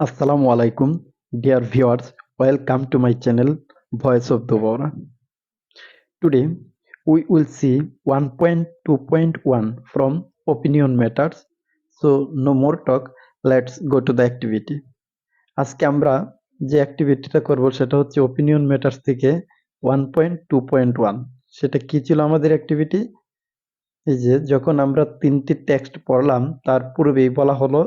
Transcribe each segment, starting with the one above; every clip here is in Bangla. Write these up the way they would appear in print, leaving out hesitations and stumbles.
Assalamu alaikum, dear viewers. Welcome to my channel, Voice of Dhobaura. Today, we will see 1.2.1 from Opinion Matters. So, no more talk. Let's go to the activity. আজকে আমরা যে অ্যাক্টিভিটিটা করব সেটা হচ্ছে ওপিনিয়ন ম্যাটার্স থেকে 1.2.1। সেটা কি ছিল আমাদের অ্যাক্টিভিটি? এই যে যখন আমরা তিনটি টেক্সট পড়লাম তার পূর্বেই বলা হলো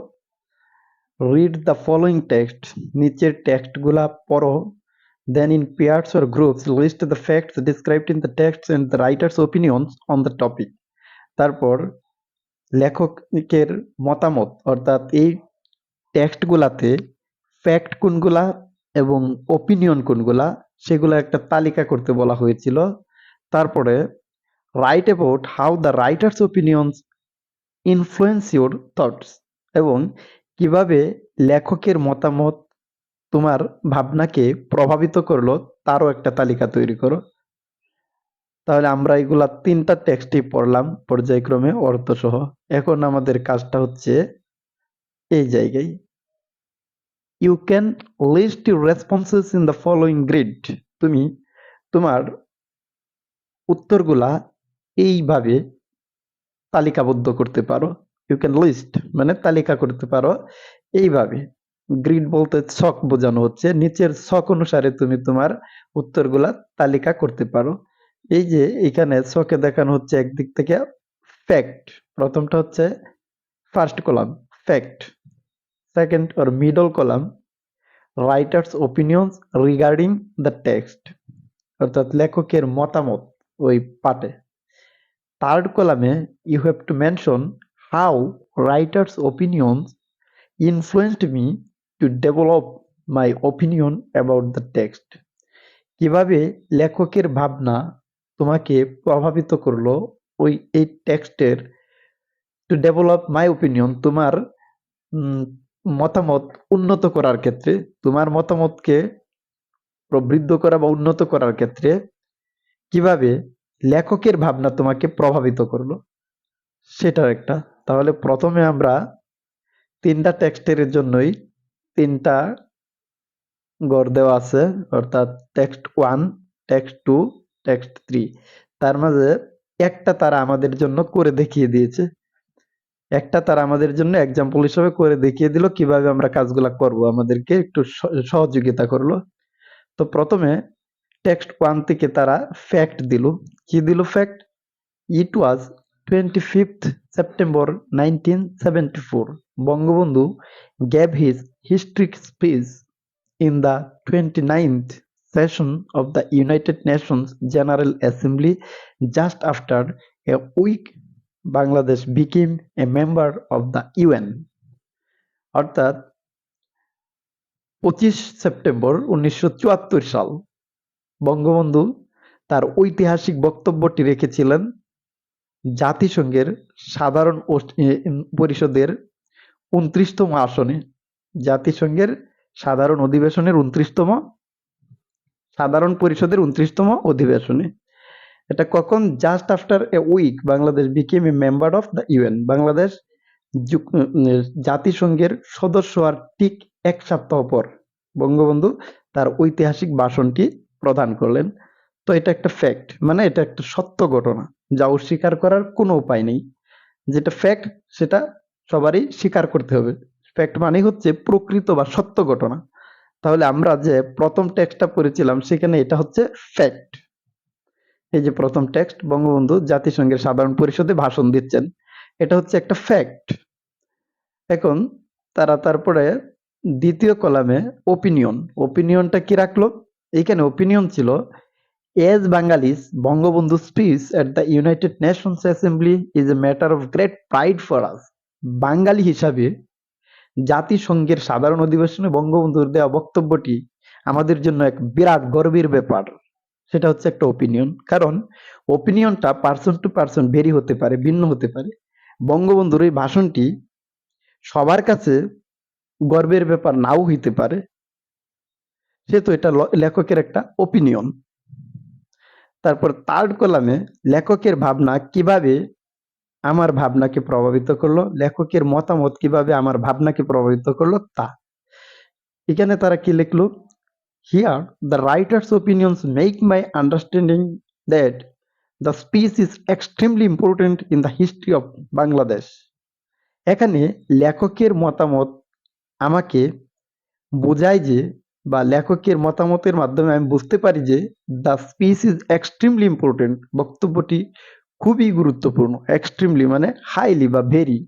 read the following text নিচের টেক্সটগুলা পড়ো, then in pairs or groups list the facts described in the text and the writer's opinions on the topic। তারপর লেখকের মতামত অর্থাৎ এই টেক্সটগুলাতে ফ্যাক্ট কোনগুলা এবং ওপিনিয়ন কোনগুলা সেগুলো একটা তালিকা করতে বলা হয়েছিল। তারপরে write about how the writer's opinions influence your thoughts এবং কিভাবে লেখকের মতামত তোমার ভাবনাকে প্রভাবিত করলো তারও একটা তালিকা তৈরি করো। তাহলে আমরা এগুলা তিনটা টেক্সটই পড়লাম পর্যায়ক্রমে অর্থসহ। এখন আমাদের কাজটা হচ্ছে এই জায়গায় you can list your responses in the following grid. তুমি তোমার উত্তরগুলা এইভাবে তালিকাবদ্ধ করতে পারো। ইউ ক্যান লিস্ট মানে তালিকা করতে পারো এইভাবে। গ্রিড বলতে ছক বোঝানো হচ্ছে, নিচের ছক অনুসারে তুমি তোমার উত্তরগুলা তালিকা করতে পারো। এই যে এখানে ছকে দেখানো হচ্ছে একদিক থেকে ফ্যাক্ট, প্রথমটা হচ্ছে first column fact, second or middle column writer's opinions regarding the text অর্থাৎ লেখকের মতামত ওই পাঠে। থার্ড কলামে you have to mention how writer's opinions influenced me to develop my opinion about the text। কিভাবে লেখকের ভাবনা তোমাকে প্রভাবিত করলো ওই এই টেক্সটের, টু ডেভেলপ মাই ওপিনিয়ন তোমার মতামত উন্নত করার ক্ষেত্রে, তোমার মতামতকে প্রবৃদ্ধ করা বা উন্নত করার ক্ষেত্রে কিভাবে লেখকের ভাবনা তোমাকে প্রভাবিত করলো সেটার একটা। তাহলে প্রথমে আমরা তিনটা টেক্সটের জন্যই তিনটা গড় দেওয়া আছে অর্থাৎ টেক্সট 1, টেক্সট 2, টেক্সট 3। তার মাঝে একটা তারা আমাদের জন্য করে দেখিয়ে দিয়েছে, একটা তারা আমাদের জন্য এক্সাম্পল হিসেবে করে দেখিয়ে দিল কিভাবে আমরা কাজগুলা করব, আমাদেরকে একটু সহযোগিতা করলো। তো প্রথমে টেক্সট 1 থেকে তারা ফ্যাক্ট দিল। কি দিল fact? It was 25th September 1974 Bangabandhu gave his historic speech in the 29th session of the United Nations General Assembly. Just after a week, Bangladesh became a member of the UN। অর্থাৎ 25 সেপ্টেম্বর 1974 সাল বঙ্গবন্ধু তার ঐতিহাসিক বক্তব্যটি রেখেছিলেন জাতিসংঘের সাধারণ পরিষদের 29তম আসনে, জাতিসংঘের সাধারণ অধিবেশনের 29তম সাধারণ পরিষদের 29তম অধিবেশনে। এটা কখন? Just after a week Bangladesh became a member of the UN. Bangladesh জাতিসংঘের সদস্য আর ঠিক এক সপ্তাহ পর বঙ্গবন্ধু তার ঐতিহাসিক ভাষণটি প্রদান করলেন। তো এটা একটা ফ্যাক্ট, মানে এটা একটা সত্য ঘটনা যা অস্বীকার করার কোনো উপায় নেই। যেটা ফ্যাক্ট সেটা সবারই স্বীকার করতে হবে। ফ্যাক্ট মানে হচ্ছে প্রকৃত বা সত্য ঘটনা। তাহলে আমরা যে প্রথম টেক্সটটা পড়েছিলাম সেখানে এটা হচ্ছে ফ্যাক্ট। এই যে প্রথম টেক্সট, বঙ্গবন্ধু জাতিসংঘের সাধারণ পরিষদে ভাষণ দিচ্ছেন, এটা হচ্ছে একটা ফ্যাক্ট। এখন তারপরে দ্বিতীয় কলামে ওপিনিয়ন, ওপিনিয়নটা কি রাখলো? এইখানে ওপিনিয়ন ছিল As Bengalis, Bangabandhu's speech at the United Nations Assembly is a matter of great pride for us। বাঙালি হিসাবে জাতিসংঘের সাধারণ অধিবেশনে বঙ্গবন্ধুর দেওয়া বক্তব্যটি আমাদের জন্য এক বিরাট গর্বের ব্যাপার। সেটা হচ্ছে একটা ওপিনিয়ন, কারণ ওপিনিয়নটা পার্সন টু পার্সন ভেরি হতে পারে, ভিন্ন হতে পারে। বঙ্গবন্ধুর এই ভাষণটি সবার কাছে গর্বের ব্যাপার নাও হইতে পারে, সেহেতু এটা লেখকের একটা ওপিনিয়ন। তারপর থার্ড কলামে লেখকের ভাবনা কিভাবে আমার ভাবনাকে প্রভাবিত করলো, লেখকের মতামত কিভাবে আমার ভাবনাকে প্রভাবিত করলো তা। এখানে তারা কি লিখলো, here the writer's opinions make my understanding that the speech is extremely important in the history of Bangladesh. এখানে লেখকের মতামত আমাকে বোঝায় যে, বা লেখকের মতামতের মাধ্যমে আমি বুঝতে পারি যে the speech is extremely important, বক্তব্যটি খুবই গুরুত্বপূর্ণ। এক্সট্রিমলি মানে হাইলি বা ভেরি,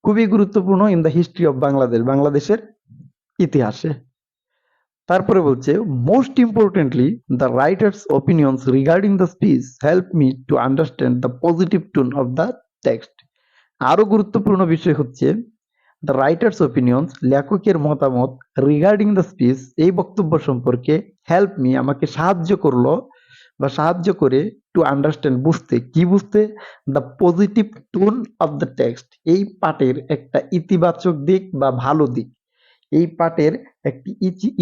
খুবই গুরুত্বপূর্ণ in the history of Bangladesh, বাংলাদেশের ইতিহাসে। তারপরে বলছে, most importantly the writer's opinions regarding the speech help me to understand the positive tone of the text. আরো গুরুত্বপূর্ণ বিষয় হচ্ছে দ্য রাইটার্স ওপিনিয়ন্স, লেখকের মতামত, রিগার্ডিং দ্য স্পিচ, এই বক্তব্য সম্পর্কে, হেল্প মি, আমাকে সাহায্য করলো বা সাহায্য করে, টু আন্ডারস্ট্যান্ড, বুঝতে, কি বুঝতে, the positive tone of the text, এই পাঠের একটা ইতিবাচক দিক বা ভালো দিক, এই পাঠের একটি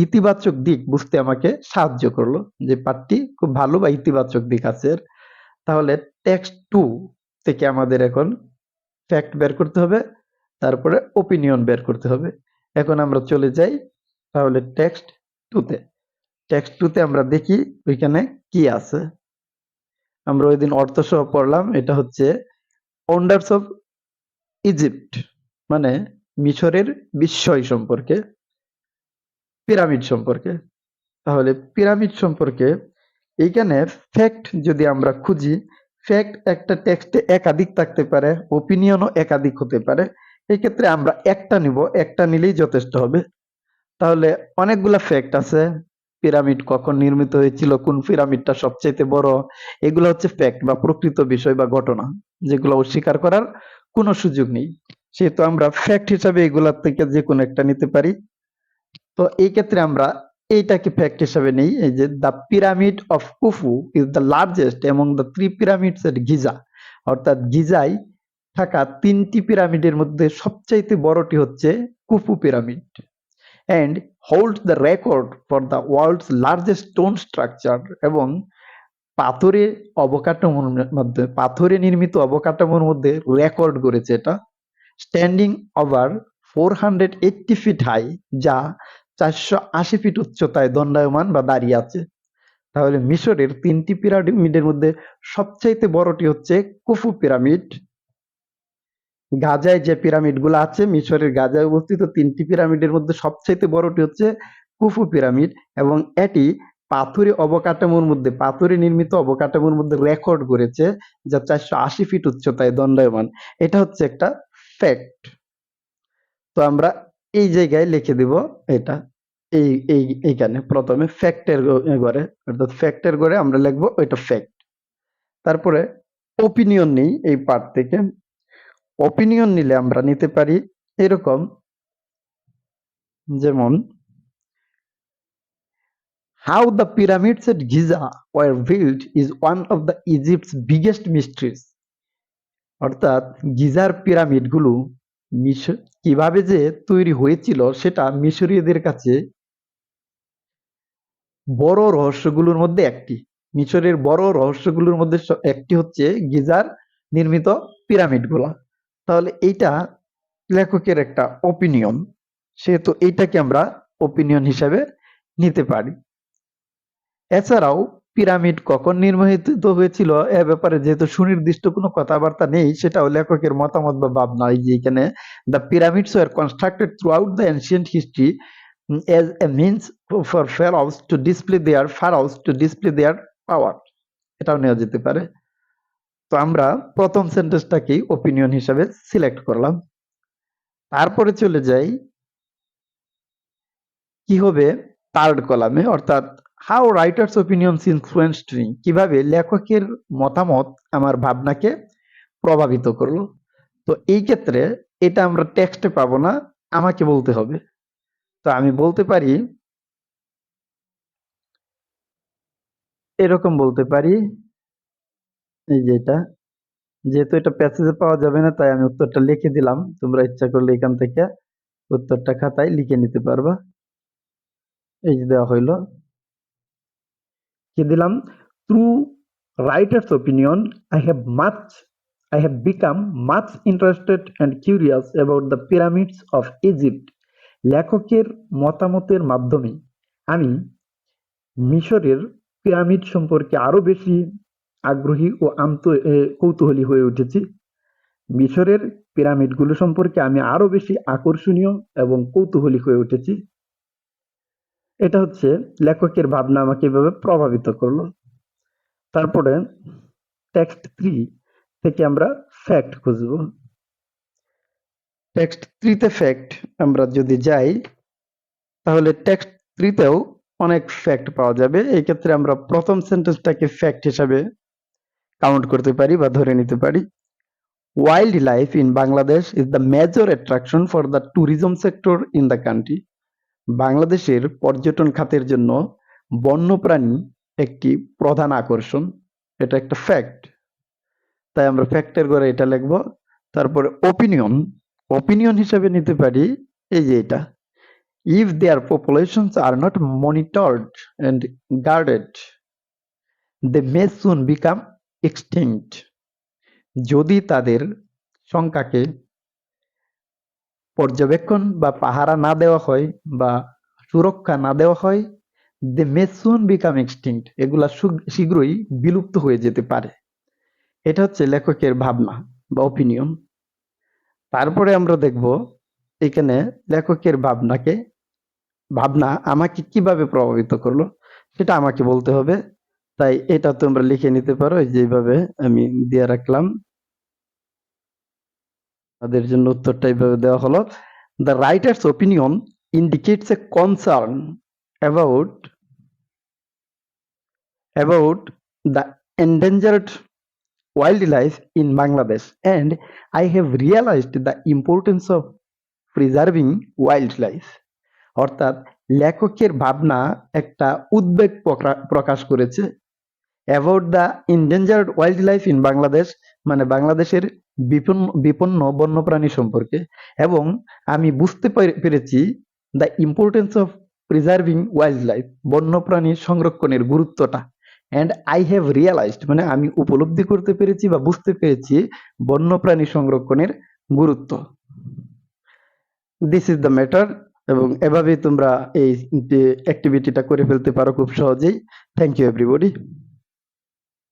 ইতিবাচক দিক বুঝতে আমাকে সাহায্য করলো, যে পাঠটি খুব ভালো বা ইতিবাচক দিক আছে। তাহলে টেক্সট 2 থেকে আমাদের এখন ফ্যাক্ট বের করতে হবে, তারপরে ওপিনিয়ন বের করতে হবে। এখন আমরা চলে যাই তাহলে টেক্সট 2 তে। টেক্সট 2 তে আমরা দেখি ওইখানে কি আছে। আমরা ওই দিন অর্থ সহ পড়লাম, এটা হচ্ছে ওয়ান্ডারস অফ ইজিপ্ট, মানে মিশরের বিস্ময় সম্পর্কে, পিরামিড সম্পর্কে। তাহলে পিরামিড সম্পর্কে এইখানে ফ্যাক্ট যদি আমরা খুঁজি, ফ্যাক্ট একটা টেক্সটে একাধিক থাকতে পারে, ওপিনিয়নও একাধিক হতে পারে। এই ক্ষেত্রে আমরা একটা নিব, একটা নিলেই যথেষ্ট হবে। তাহলে অনেকগুলা ফ্যাক্ট আছে, পিরামিড কখন নির্মিত হয়েছিল, কোন পিরামিডটা সবচেয়ে বড়, এগুলো হচ্ছে ফ্যাক্ট বা প্রকৃত বিষয় বা ঘটনা, যেগুলো অস্বীকার করার কোনো সুযোগ নেই। সেহেতু আমরা ফ্যাক্ট হিসাবে এগুলার থেকে যে কোনো একটা নিতে পারি। তো এই ক্ষেত্রে আমরা এইটাকে ফ্যাক্ট হিসাবে নেই, এই যে the pyramid of Khufu is the largest among the 3 pyramids at Giza, অর্থাৎ গিজায় থাকা 3টি পিরামিডের মধ্যে সবচাইতে বড়টি হচ্ছে Khufu pyramid, and holds the record for the world's largest stone structure, এবং পাথরে অবকাঠামোর মধ্যে, পাথরে নির্মিত অবকাঠামোর মধ্যে রেকর্ড করেছে এটা, স্ট্যান্ডিং ওভার 480 ফিট হাই, যা 480 ফিট উচ্চতায় দণ্ডায়মান বা দাঁড়িয়ে আছে। তাহলে মিশরের 3টি পিরামিডের মধ্যে সবচাইতে বড়টি হচ্ছে কুফু পিরামিড। গাজায় যে পিরামিডগুলো আছে, মিশরের গাজায় অবস্থিত 3টি পিরামিডের মধ্যে সবচাইতে বড়টি হচ্ছে কুফু পিরামিড, এবং এটি পাথরে অবকাঠামোর মধ্যে, পাথরে নির্মিত অবকাঠামোর মধ্যে রেকর্ড করেছে, যা 480 ফিট উচ্চতায় দণ্ডায়মান। এটা হচ্ছে একটা ফ্যাক্ট। তো আমরা এই জায়গায় লিখে দিব এটা, এইখানে প্রথমে ফ্যাক্টের ঘরে, অর্থাৎ ফ্যাক্টের ঘরে আমরা লিখবো এটা ফ্যাক্ট। তারপরে ওপিনিয়ন নেই এই পার্ট থেকে। ওপিনিয়ন নিলে আমরা নিতে পারি এরকম, যেমন how the pyramids at Giza were built is one of the Egypt's biggest mysteries, অর্থাৎ গিজার পিরামিডগুলো কিভাবে যে তৈরি হয়েছিল সেটা মিশরীয়দের কাছে বড় রহস্যগুলোর মধ্যে একটি। মিশরের বড় রহস্যগুলোর মধ্যে একটি হচ্ছে গিজার নির্মিত পিরামিডগুলো। তাহলে এইটা লেখকের একটা ওপিনিয়ন, সেহেতু এইটাকে আমরা ওপিনিয়ন হিসাবে নিতে পারি। এছাড়াও পিরামিড কখন নির্মিত হয়েছিল এ ব্যাপারে যেহেতু সুনির্দিষ্ট কোনো কথাবার্তা নেই, সেটাও লেখকের মতামত বা ভাবনা। এই যে এখানে the pyramids were constructed throughout the ancient history as a means for pharaohs to display their power, এটাও নেওয়া যেতে পারে। তো আমরা প্রথম সেন্টেন্সটাকেই ওপিনিয়ন হিসাবে সিলেক্ট করলাম। তারপরে চলে যাই কি হবে থার্ড কলামে, অর্থাৎ how writer's opinions influenced me, কিভাবে লেখকের মতামত আমার ভাবনাকে প্রভাবিত করলো। তো এই ক্ষেত্রে এটা আমরা টেক্সটে পাবো না, আমাকে বলতে হবে। তো আমি বলতে পারি, এরকম বলতে পারি, এই যে এটা, যেহেতু এটা প্যাসেজে পাওয়া যাবে না তাই আমি উত্তরটা লিখে দিলাম, তোমরা ইচ্ছা করলে এখান থেকে উত্তরটা খাতায় লিখে নিতে পারবা। এই যে দেওয়া হইলো, কি দিলাম, through writer's opinion I have become much interested and curious about the pyramids of Egypt লেখকের মতামতের মাধ্যমে আমি মিশরের পিরামিড সম্পর্কে আরো বেশি আগ্রহী ও কৌতূহলী হয়ে উঠেছি। মিশরের পিরামিডগুলো সম্পর্কে আমি আরো বেশি আকর্ষণীয় এবং কৌতূহলী হয়ে উঠেছি। এটা হচ্ছে লেখকের ভাবনা আমাকে এভাবে প্রভাবিত করলো। তারপরে টেক্সট 3 থেকে আমরা ফ্যাক্ট খুঁজবো। টেক্সট 3 তে ফ্যাক্ট আমরা যদি যাই, তাহলে টেক্সট 3 তেও অনেক ফ্যাক্ট পাওয়া যাবে। এই ক্ষেত্রে আমরা প্রথম সেন্টেন্সটাকে ফ্যাক্ট হিসাবে কাউন্ট করতে পারি বা ধরে নিতে পারি। Wild life in Bangladesh is the major attraction for the tourism sector in the country. বাংলাদেশের পর্যটন খাতের জন্য বন্যপ্রাণী একটি প্রধান আকর্ষণ। এটা একটা ফ্যাক্ট, তাই আমরা ফ্যাক্টের ঘরে এটা লিখবো। তারপরে ওপিনিয়ন, ওপিনিয়ন হিসেবে নিতে পারি এই যে এটা, if their populations are not monitored and guarded, they may soon become extinct. যদি তাদের সংখ্যাকে পর্যবেক্ষণ বা পাহারা না দেওয়া হয় বা সুরক্ষা না দেওয়া হয়, they may soon become extinct, এগুলা শীঘ্রই বিলুপ্ত হয়ে যেতে পারে। এটা হচ্ছে লেখকের ভাবনা বা ওপিনিয়ন। তারপরে আমরা দেখব এখানে লেখকের ভাবনা আমাকে কিভাবে প্রভাবিত করলো, সেটা আমাকে বলতে হবে। তাই এটা তোমরা লিখে নিতে পারো, যেভাবে আমি দিয়ে রাখলাম। তাদের জন্য উত্তরটা এইভাবে দেওয়া হলো, the writer's opinion indicates a concern about the endangered wildlife in Bangladesh, and I have realized the importance of preserving wildlife. অর্থাৎ লেখকের ভাবনা একটা উদ্বেগ প্রকাশ করেছে about the endangered wild life in Bangladesh, মানে বাংলাদেশের বিপন্ন বন্যপ্রাণী সম্পর্কে, এবং আমি বুঝতে পেরেছি the importance of preserving wild life, বন্যপ্রাণী সংরক্ষণের গুরুত্বটা। অ্যান্ড আই হ্যাভ রিয়েলাইজড, মানে আমি উপলব্ধি করতে পেরেছি বা বুঝতে পেরেছি বন্যপ্রাণী সংরক্ষণের গুরুত্ব। This is the matter. এবং এভাবেই তোমরা এই অ্যাক্টিভিটিটা করে ফেলতে পারো খুব সহজেই। Thank you everybody.